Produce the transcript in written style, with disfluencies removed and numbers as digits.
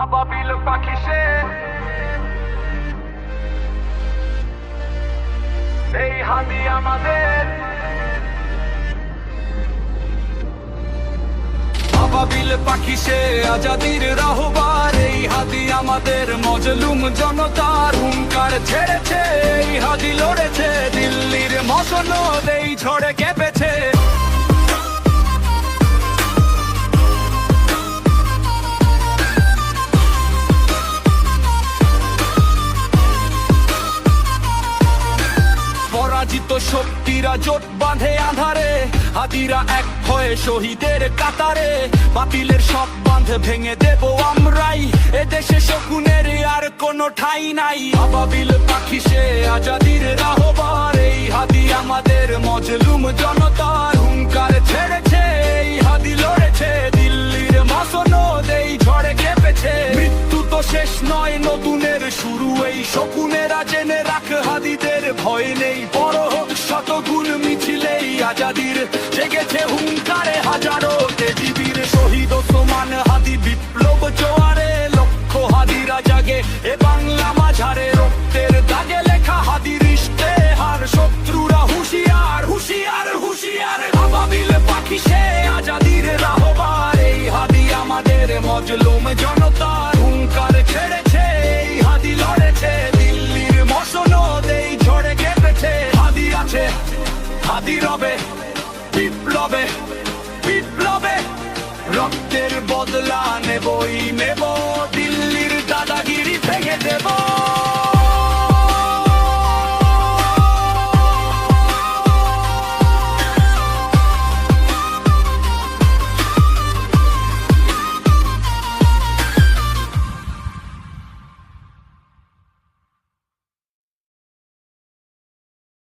আবাবিল পাখি সে, এই হাদি আমাদের। আবাবিল পাখি সে আজাদির রাহবার, এই হাদি আমাদের মজলুম জনতার হুঙ্কার ছেড়েছে। এই হাদি লড়েছে দিল্লির মসনদ, এই ঝড়ে কেঁপেছে। পরাজিত শক্তিরা জোট বাঁধে আধারে, হাদিরা এক হয়ে শহীদের কাতারে। বাতিলের সব বাঁধ ভেঙে দেব আমরাই, এদেশে শকুনের আর কোনো ঠাই নাই। আবাবিল পাখি সে আজাদির রাহবার, এই হাদি আমাদের মজলুম জনতার হুঙ্কার ছেড়েছে। এই হাদি লড়েছে দিল্লির মসনদ, এই ঝড়ে কেঁপেছে। মৃত্যু তো শেষ নয়, নতুনের শুরু। এই শকুনেরা জেনে রাখ, হাদিদের ভয় নেই। বড় হোক শতগুণ মিছিলেই আজাদির, জেগেছে হুঙ্কারে হাজারো তেজিবীর। শহীদ ওসমান হাদি বিপ্লব জোয়ারে, লক্ষ হাদিরা জাগে এ বাংলা মাঝারে। রক্তের দাগে লেখা হাদির ইশতেহার, শত্রুরা হুঁশিয়ার হুঁশিয়ার হুঁশিয়ার। আবাবিল পাখি সে আজাদির রাহবার, এই হাদি আমাদের মজলুম জনতার হুঙ্কার ছেড়েছে। এই হাদি লড়েছে দিল্লির মসনদ, এই ঝড়ে কেঁপেছে। হাদি আছে, হাদি রবে বিপ্লবে বিপ্লবে। রক্তের বদলা নেবই নেব।